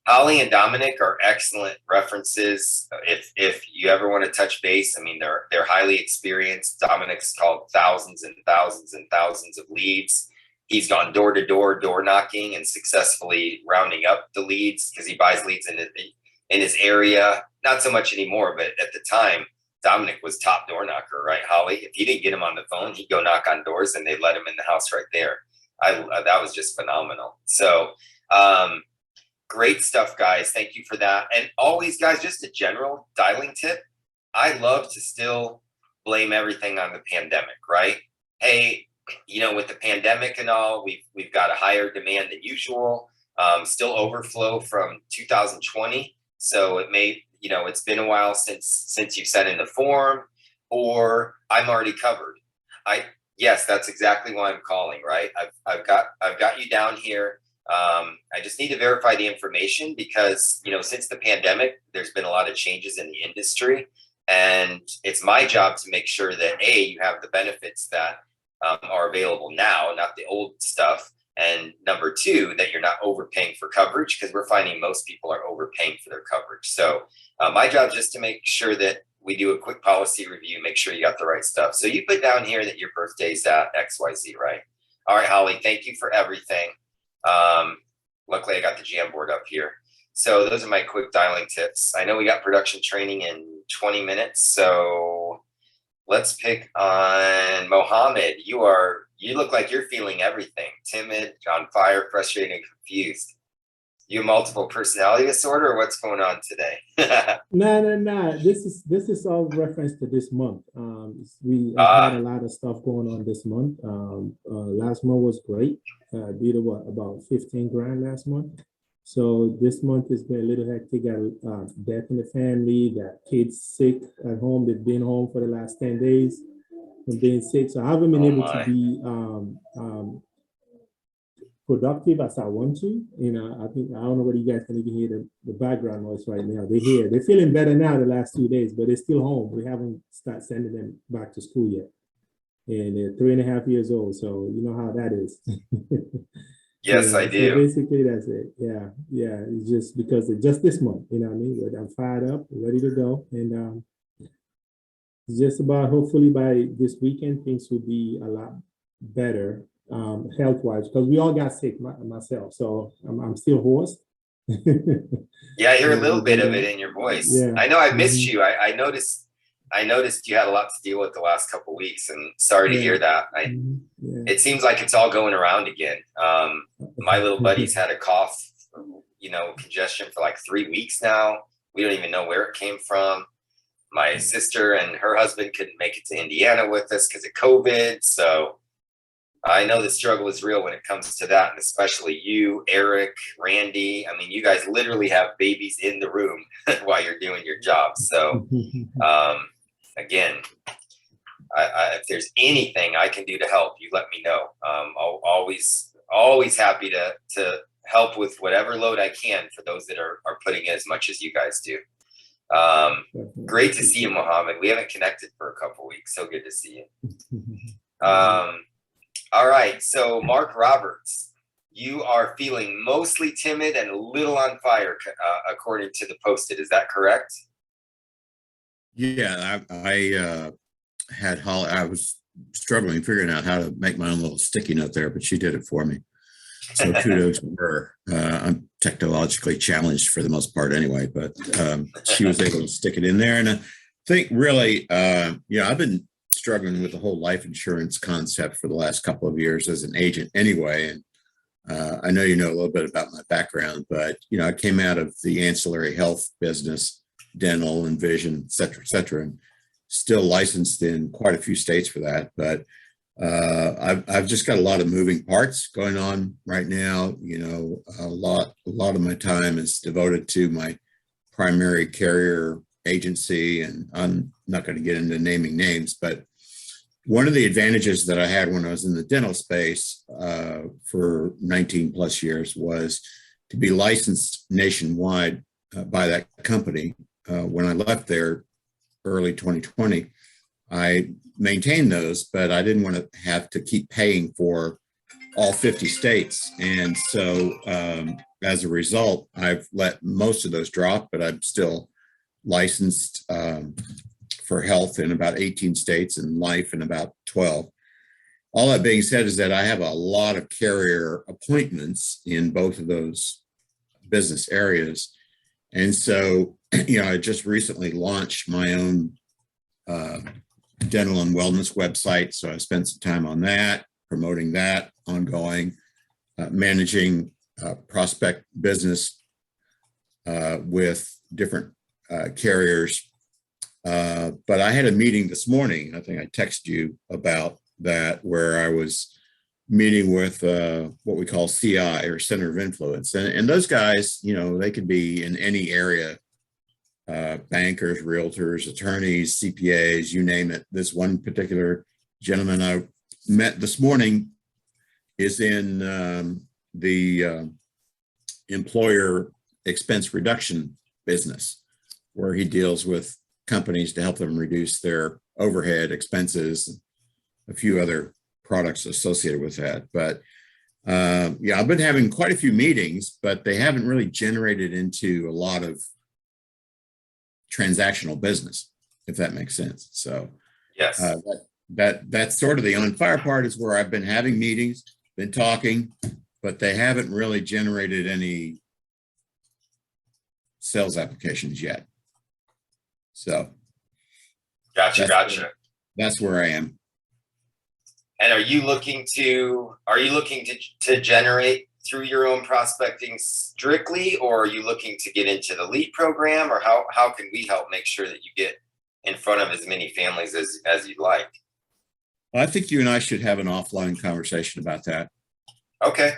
Holly and Dominic are excellent references. If you ever want to touch base, I mean, they're highly experienced. Dominic's called thousands and thousands and thousands of leads. He's gone door to door, door knocking, and successfully rounding up the leads because he buys leads in his area. Not so much anymore, but at the time, Dominic was top door knocker, right, Holly? If you didn't get him on the phone, he'd go knock on doors and they'd let him in the house right there. That was just phenomenal. So great stuff, guys. Thank you for that. And always, guys, just a general dialing tip. I love to still blame everything on the pandemic, right? Hey, with the pandemic and all, we've got a higher demand than usual, still overflow from 2020. So it may, it's been a while since you sent in the form, or I'm already covered. Yes, that's exactly why I'm calling, right? I've got you down here. I just need to verify the information because, since the pandemic, there's been a lot of changes in the industry, and it's my job to make sure that you have the benefits that are available now, not the old stuff. And number two, that you're not overpaying for coverage, because we're finding most people are overpaying for their coverage. So my job is just to make sure that we do a quick policy review, make sure you got the right stuff. So you put down here that your birthday's at XYZ, right? All right, Holly, thank you for everything. Luckily I got the Jamboard up here. So those are my quick dialing tips. I know we got production training in 20 minutes. So let's pick on Mohammed. You look like you're feeling everything. Timid, on fire, frustrated, and confused. You have multiple personality disorder, or what's going on today? No. This is all reference to this month. We had a lot of stuff going on this month. Last month was great. Did about 15 grand last month. So this month has been a little hectic. Got death in the family. Got kids sick at home. They've been home for the last 10 days from being sick. So I haven't been able to be productive as I want to. I don't know whether you guys can even hear the background noise right now. They're feeling better now the last 2 days, but they're still home. We haven't started sending them back to school yet. And they're 3.5 years old. So you know how that is. Yes, I do. So basically, that's it. Yeah. It's just because it's just this month, you know what I mean? But I'm fired up, ready to go. And it's just about hopefully by this weekend, things will be a lot better health-wise, because we all got sick, myself. So I'm still hoarse. Yeah, I hear a little bit of it in your voice. Yeah. I know I missed you. I noticed you had a lot to deal with the last couple of weeks, and sorry to hear that. It seems like it's all going around again. My little buddy's had a cough, congestion for like 3 weeks now. We don't even know where it came from. My sister and her husband couldn't make it to Indiana with us because of COVID. So I know the struggle is real when it comes to that, and especially you, Eric, Randy. I mean, you guys literally have babies in the room while you're doing your job. So again, if there's anything I can do to help, you let me know. I'll always happy to help with whatever load I can for those that are putting in as much as you guys do. Great to see you, Mohammed. We haven't connected for a couple weeks. So good to see you. All right. So Mark Roberts, you are feeling mostly timid and a little on fire, according to the posted. Is that correct? Yeah, I had Holly. I was struggling figuring out how to make my own little sticky note there, but she did it for me. So kudos to her. I'm technologically challenged for the most part anyway, but she was able to stick it in there. And I think really, I've been struggling with the whole life insurance concept for the last couple of years as an agent anyway. And I know you know a little bit about my background, but I came out of the ancillary health business, dental and vision, et cetera, and still licensed in quite a few states for that. But I've just got a lot of moving parts going on right now. A lot of my time is devoted to my primary carrier agency, and I'm not going to get into naming names, but one of the advantages that I had when I was in the dental space for 19 plus years was to be licensed nationwide by that company. When I left there early 2020, I maintained those, but I didn't want to have to keep paying for all 50 states. And so as a result, I've let most of those drop, but I'm still licensed for health in about 18 states and life in about 12. All that being said is that I have a lot of carrier appointments in both of those business areas. And so, I just recently launched my own dental and wellness website. So I spent some time on that, promoting that ongoing, managing prospect business with different carriers. But I had a meeting this morning, I think I texted you about that, where I was meeting with what we call CI, or Center of Influence. And those guys, they could be in any area, bankers, realtors, attorneys, CPAs, you name it. This one particular gentleman I met this morning is in the employer expense reduction business, where he deals with companies to help them reduce their overhead expenses, a few other products associated with that. But I've been having quite a few meetings, but they haven't really generated into a lot of transactional business, if that makes sense. So yes, that's sort of the on fire part, is where I've been having meetings, been talking, but they haven't really generated any sales applications yet. So gotcha. That's where I am. And are you looking to generate through your own prospecting strictly, or are you looking to get into the lead program, or how can we help make sure that you get in front of as many families as you'd like? Well, I think you and I should have an offline conversation about that. Okay.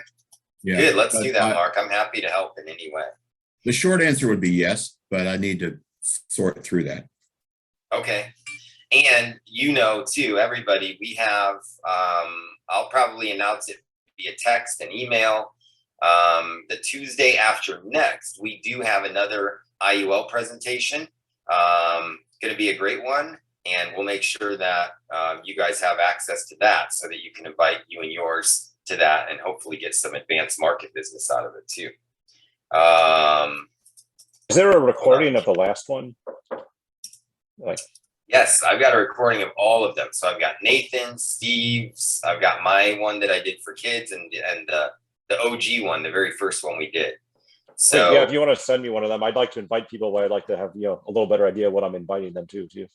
Yeah. Good. Let's do that, Mark. I'm happy to help in any way. The short answer would be yes, but I need to sort through that. Okay. And too, everybody, we have, I'll probably announce it via text and email. The Tuesday after next, we do have another IUL presentation. Going to be a great one. And we'll make sure that you guys have access to that, so that you can invite you and yours to that, and hopefully get some advanced market business out of it too. Is there a recording of the last one? Yes, I've got a recording of all of them. So I've got Nathan, Steve's, I've got my one that I did for kids, and the OG one, the very first one we did. So yeah, if you want to send me one of them, I'd like to invite people, but I'd like to have a little better idea of what I'm inviting them to too.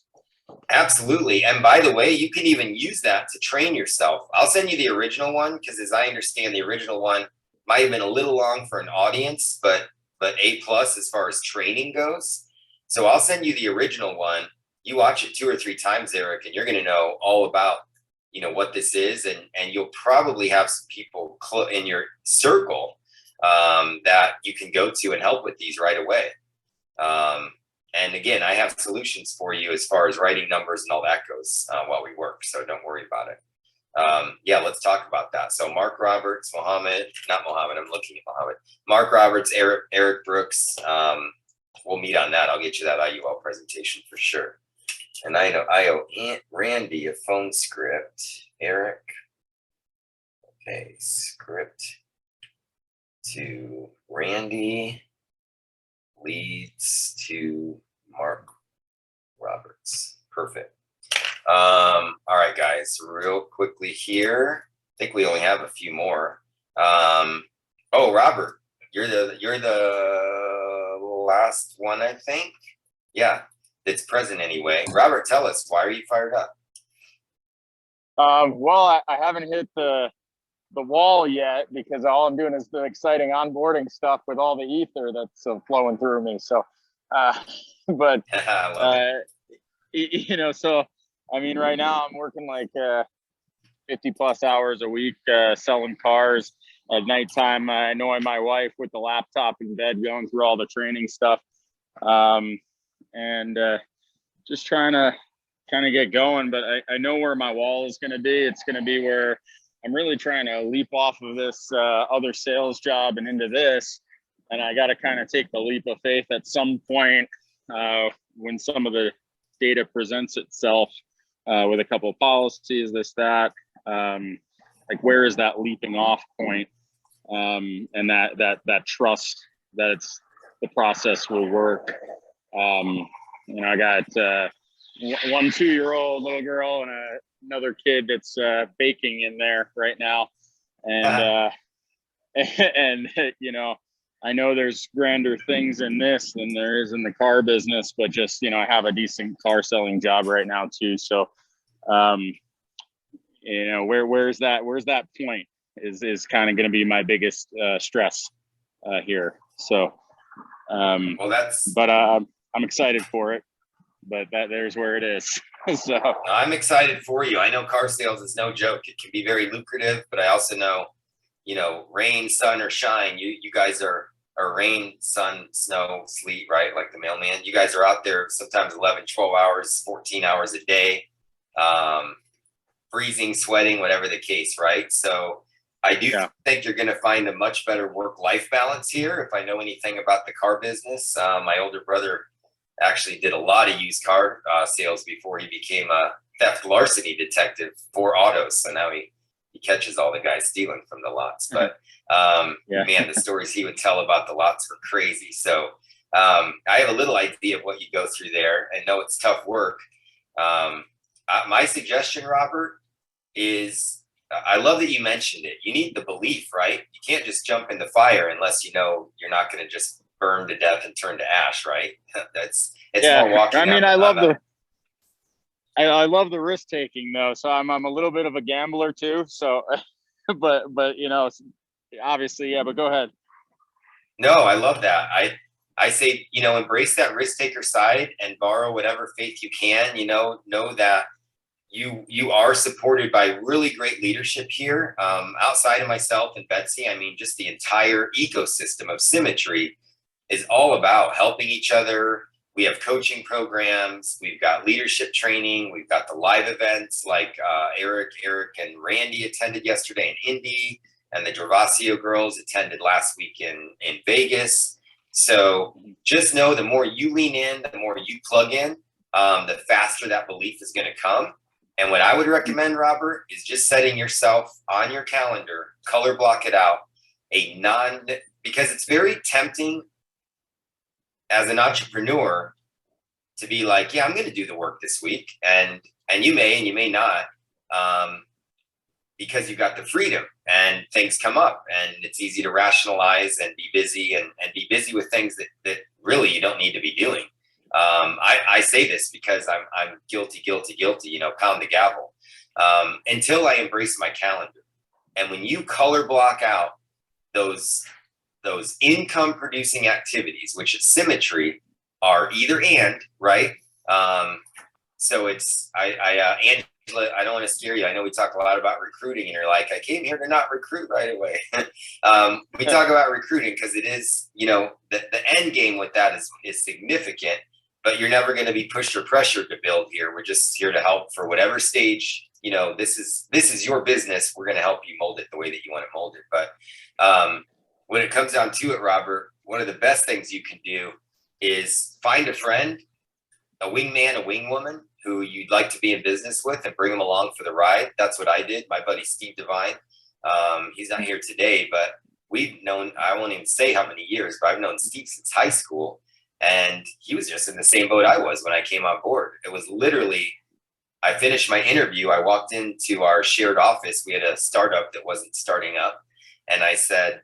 Absolutely. And by the way, you can even use that to train yourself. I'll send you the original one, because as I understand, the original one might have been a little long for an audience, but A+ as far as training goes. So I'll send you the original one. You watch it 2 or 3 times, Eric, and you're going to know all about, what this is. And you'll probably have some people in your circle that you can go to and help with these right away. And again, I have solutions for you as far as writing numbers and all that goes while we work. So don't worry about it. Let's talk about that. So Mark Roberts, I'm looking at Mohammed. Mark Roberts, Eric Brooks. We'll meet on that. I'll get you that IUL presentation for sure. And I owe Aunt Randy a phone script. Eric. Okay, script to Randy leads to Mark Roberts. Perfect. All right, guys, real quickly here. I think we only have a few more. Robert, you're the last one, I think. Yeah, that's present anyway. Robert, tell us, why are you fired up? Well, I haven't hit the the wall yet, because all I'm doing is the exciting onboarding stuff with all the ether that's flowing through me. So, but you know, so I mean, right now I'm working like 50 plus hours a week selling cars. At nighttime, I annoy my wife with the laptop in bed, going through all the training stuff, and just trying to kind of get going. But I know where my wall is going to be. It's going to be where I'm really trying to leap off of this other sales job and into this. And I got to kind of take the leap of faith at some point when some of the data presents itself with a couple of policies, this, that, like where is that leaping off point? And that trust that the process will work. You know, I got 1 2-year-old little girl and another kid that's baking in there right now, and and you know, I know there's grander things in this than there is in the car business, but just, you know, I have a decent car selling job right now too. So, you know, where's that point is kind of going to be my biggest stress here. So, well, but I'm excited for it, but there's where it is. So I'm excited for you. I know car sales is no joke. It can be very lucrative, but I also know, you know, rain, sun, or shine, you guys are rain, sun, snow, sleet, right? Like the mailman. You guys are out there sometimes 11, 12 hours, 14 hours a day, freezing, sweating, whatever the case, right? So I do think you're going to find a much better work-life balance here. If I know anything about the car business, my older brother actually did a lot of used car sales before he became a theft larceny detective for autos. So now he catches all the guys stealing from the lots. But man, the stories he would tell about the lots were crazy. So I have a little idea of what you go through there and know it's tough work. My suggestion, Robert, is I love that you mentioned it. You need the belief, right? You can't just jump in the fire unless you know you're not going to just burn to death and turn to ash, right? It's more walking. I mean, I love the risk taking though. So I'm a little bit of a gambler too. So, but you know, obviously, yeah. But go ahead. No, I love that. I say, you know, embrace that risk taker side and borrow whatever faith you can. You know that you are supported by really great leadership here. Outside of myself and Betsy, I mean, just the entire ecosystem of Symmetry is all about helping each other. We have coaching programs. We've got leadership training. We've got the live events like Eric and Randy attended yesterday in Indy, and the Gervasio girls attended last week in Vegas. So just know the more you lean in, the more you plug in, the faster that belief is going to come. And what I would recommend, Robert, is just setting yourself on your calendar, color block it out, because it's very tempting as an entrepreneur to be like, yeah, I'm going to do the work this week. And you may, and you may not, because you've got the freedom and things come up and it's easy to rationalize and be busy and be busy with things that really you don't need to be doing. I say this because I'm guilty, you know, pound the gavel, until I embrace my calendar. And when you color block out those income producing activities, which at Symmetry are either and, right? So it's, Angela, I don't want to scare you. I know we talk a lot about recruiting and you're like, I came here to not recruit right away. We talk about recruiting because it is, you know, the end game with that is significant, but you're never going to be pushed or pressured to build here. We're just here to help for whatever stage, you know, this is your business. We're going to help you mold it the way that you want to mold it. But when it comes down to it, Robert, one of the best things you can do is find a friend, a wingman, a wingwoman who you'd like to be in business with and bring them along for the ride. That's what I did. My buddy, Steve Devine, he's not here today, but we've known, I won't even say how many years, but I've known Steve since high school. And he was just in the same boat I was when I came on board. It was literally, I finished my interview. I walked into our shared office. We had a startup that wasn't starting up. And I said,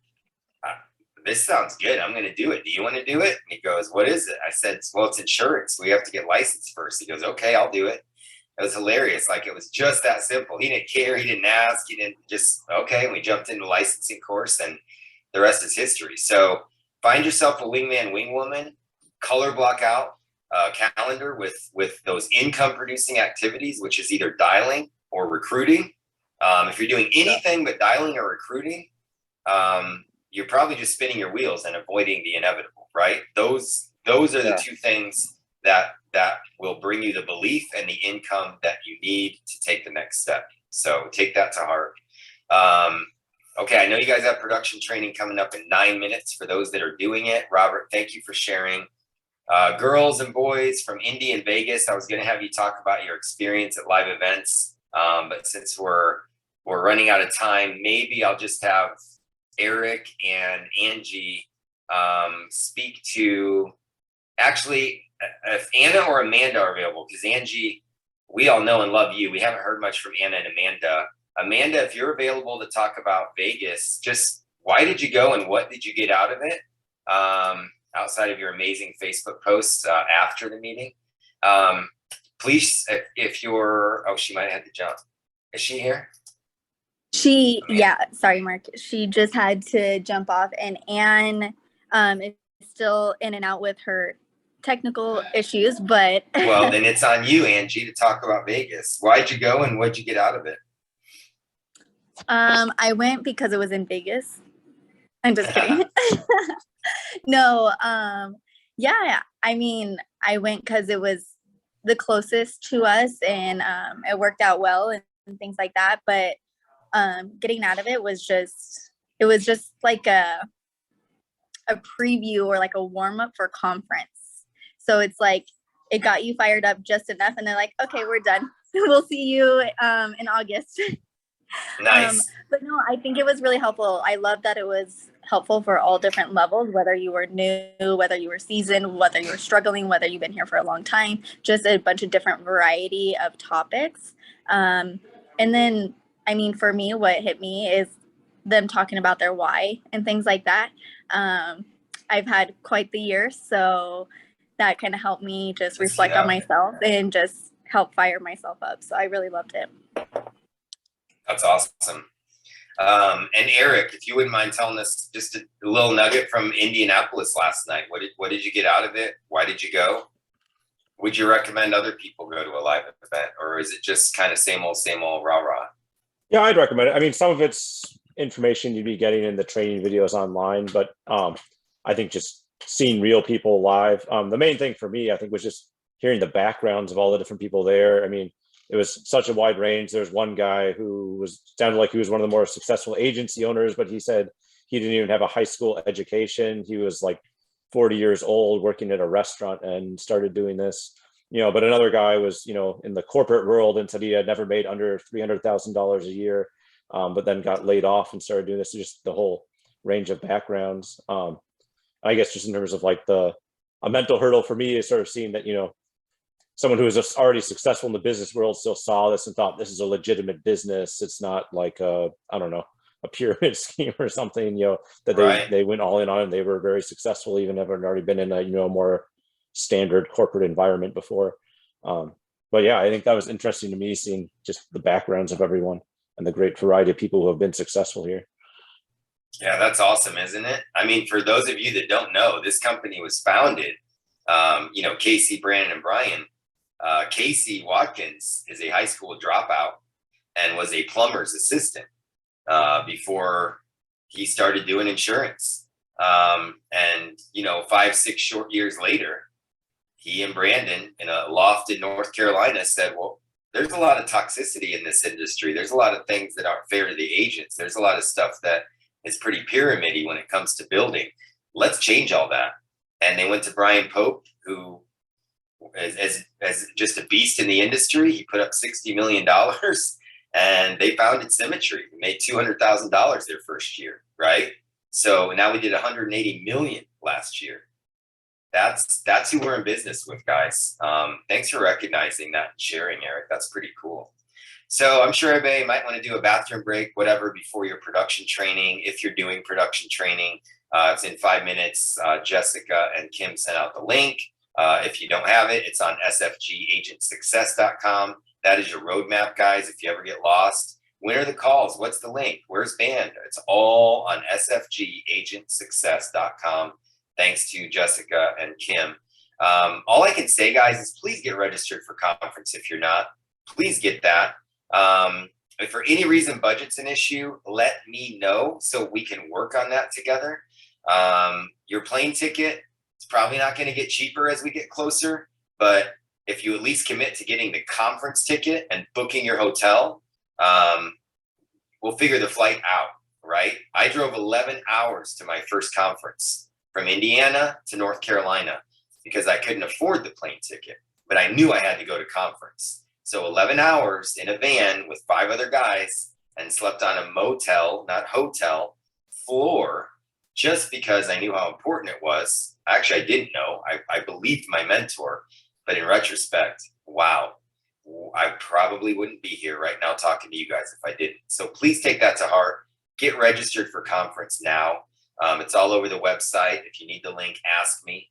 this sounds good. I'm going to do it. Do you want to do it? And he goes, what is it? I said, well, it's insurance. We have to get licensed first. He goes, okay, I'll do it. It was hilarious. Like, it was just that simple. He didn't care. He didn't ask. He didn't just, okay. And we jumped into a licensing course, and the rest is history. So find yourself a wingman, wingwoman, color block out a calendar with those income producing activities, which is either dialing or recruiting. If you're doing anything but dialing or recruiting, you're probably just spinning your wheels and avoiding the inevitable, right? Those are the two things that will bring you the belief and the income that you need to take the next step. So take that to heart. Okay, I know you guys have production training coming up in 9 minutes for those that are doing it. Robert, thank you for sharing. Girls and boys from Indy and Vegas, I was going to have you talk about your experience at live events, but since we're running out of time, maybe I'll just have Eric and Angie speak to, actually, if Anna or Amanda are available, because Angie, we all know and love you. We haven't heard much from Anna and Amanda. Amanda, if you're available to talk about Vegas, just why did you go and what did you get out of it? Outside of your amazing Facebook posts after the meeting. Please, if you're, oh, she might have had to jump. Is she here? Yeah, sorry, Mark. She just had to jump off, and Anne is still in and out with her technical issues, but. Well, then it's on you, Angie, to talk about Vegas. Why'd you go and what'd you get out of it? I went because it was in Vegas. I'm just kidding. No, yeah, I mean, I went because it was the closest to us, and it worked out well and things like that. But getting out of it was just like a preview or like a warm up for conference. So it's like it got you fired up just enough, and they're like, okay, we're done. We'll see you in August. Nice. But no, I think it was really helpful. I love that it was helpful for all different levels, whether you were new, whether you were seasoned, whether you were struggling, whether you've been here for a long time, just a bunch of different variety of topics. And then, I mean, for me, what hit me is them talking about their why and things like that. I've had quite the year, so that kind of helped me just reflect on myself and just help fire myself up. So I really loved it. That's awesome. And Eric, if you wouldn't mind telling us just a little nugget from Indianapolis last night. What did you get out of it? Why did you go? Would you recommend other people go to a live event, or is it just kind of same old, rah, rah? Yeah, I'd recommend it. I mean, some of it's information you'd be getting in the training videos online, but I think just seeing real people live. The main thing for me, I think, was just hearing the backgrounds of all the different people there. I mean, it was such a wide range. There was one guy who sounded like he was one of the more successful agency owners, but he said he didn't even have a high school education. He was like 40 years old working at a restaurant and started doing this, but another guy was, in the corporate world and said he had never made under $300,000 a year, but then got laid off and started doing this. Just the whole range of backgrounds. I guess just in terms of like a mental hurdle for me is sort of seeing that, someone who was already successful in the business world still saw this and thought this is a legitimate business. It's not like a pyramid scheme or something, that they went all in on, and they were very successful, even if they'd already been in a, more standard corporate environment before. But yeah, I think that was interesting to me, seeing just the backgrounds of everyone and the great variety of people who have been successful here. Yeah, that's awesome, isn't it? I mean, for those of you that don't know, this company was founded, Casey, Brandon, and Brian. Casey Watkins is a high school dropout and was a plumber's assistant before he started doing insurance. And 5-6 short years later, he and Brandon in a loft in North Carolina said, well, there's a lot of toxicity in this industry. There's a lot of things that aren't fair to the agents. There's a lot of stuff that is pretty pyramid-y when it comes to building. Let's change all that. And they went to Brian Pope, who as just a beast in the industry. He put up $60 million and they founded Symmetry. They made $200,000 their first year, right? So now we did 180 million last year. That's who we're in business with, guys. Thanks for recognizing that and sharing, Eric. That's pretty cool. So I'm sure everybody might want to do a bathroom break, whatever, before your production training. If you're doing production training, it's in 5 minutes. Jessica and Kim sent out the link. If you don't have it, it's on sfgagentsuccess.com. That is your roadmap, guys. If you ever get lost, when are the calls? What's the link? Where's band? It's all on sfgagentsuccess.com. Thanks to Jessica and Kim. All I can say, guys, is please get registered for conference if you're not. Please get that. If for any reason budget's an issue, let me know so we can work on that together. Your plane ticket, it's probably not going to get cheaper as we get closer, but if you at least commit to getting the conference ticket and booking your hotel, we'll figure the flight out, right? I drove 11 hours to my first conference from Indiana to North Carolina because I couldn't afford the plane ticket, but I knew I had to go to conference. So 11 hours in a van with 5 other guys and slept on a motel, not hotel, floor, just because I knew how important it was. Actually, I didn't know. I believed my mentor, but in retrospect, wow, I probably wouldn't be here right now talking to you guys if I didn't. So please take that to heart. Get registered for conference now. It's all over the website. If you need the link, ask me.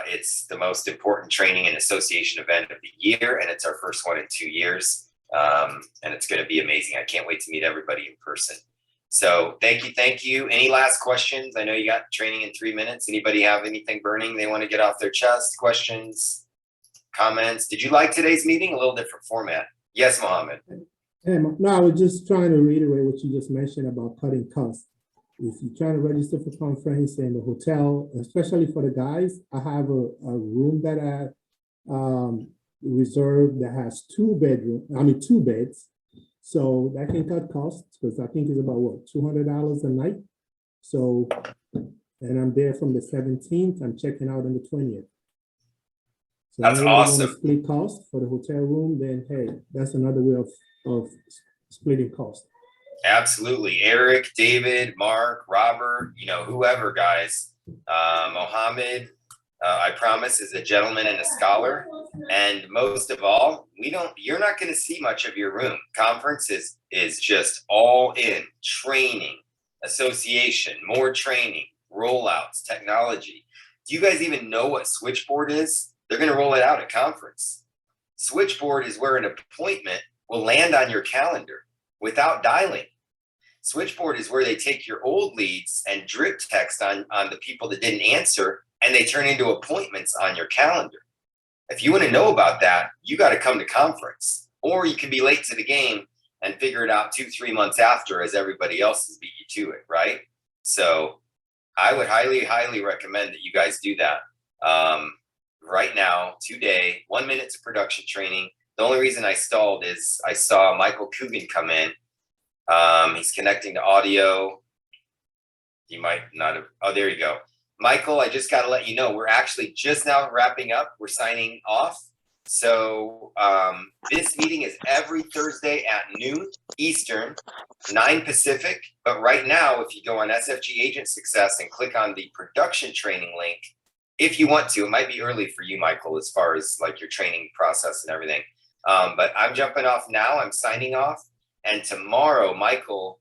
It's the most important training and association event of the year, and it's our first one in 2 years. And it's going to be amazing. I can't wait to meet everybody in person. So thank you. Thank you. Any last questions? I know you got training in 3 minutes. Anybody have anything burning they want to get off their chest? Questions, comments? Did you like today's meeting? A little different format. Yes, Mohammed. Hey, no, I was just trying to reiterate what you just mentioned about cutting costs. If you're trying to register for conference and the hotel, especially for the guys, I have a room that I reserved that has 2 beds. So that can cut costs because I think it's about what, $200 a night. So, and I'm there from the 17th. I'm checking out on the 20th. So that's awesome. Split cost for the hotel room, then hey, that's another way of splitting cost. Absolutely. Eric, David, Mark, Robert, whoever, guys. Mohammed, I promise, is a gentleman and a scholar. And most of all, you're not going to see much of your room. Conference is just all in training, association, more training, rollouts, technology. Do you guys even know what Switchboard is? They're going to roll it out at conference. Switchboard is where an appointment will land on your calendar without dialing. Switchboard is where they take your old leads and drip text on the people that didn't answer, and they turn into appointments on your calendar. If you want to know about that, you got to come to conference, or you can be late to the game and figure it out 2-3 months after as everybody else has beat you to it, right? So I would highly, highly recommend that you guys do that. Right now, today, 1 minute to production training. The only reason I stalled is I saw Michael Coogan come in. He's connecting to audio. You might not have, oh, there you go. Michael, I just got to let you know, we're actually just now wrapping up. We're signing off. So this meeting is every Thursday at noon Eastern, 9 Pacific. But right now, if you go on SFG Agent Success and click on the production training link, if you want to, it might be early for you, Michael, as far as like your training process and everything. But I'm jumping off now. I'm signing off. And tomorrow, Michael,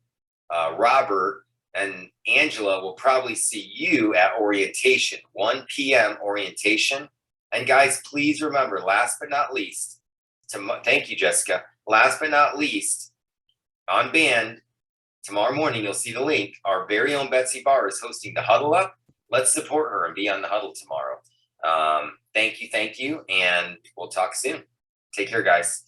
Robert, and Angela will probably see you at orientation, 1 p.m. orientation. And guys, please remember, last but not least, thank you, Jessica. Last but not least, on band, tomorrow morning, you'll see the link. Our very own Betsy Barr is hosting the Huddle Up. Let's support her and be on the huddle tomorrow. Thank you. And we'll talk soon. Take care, guys.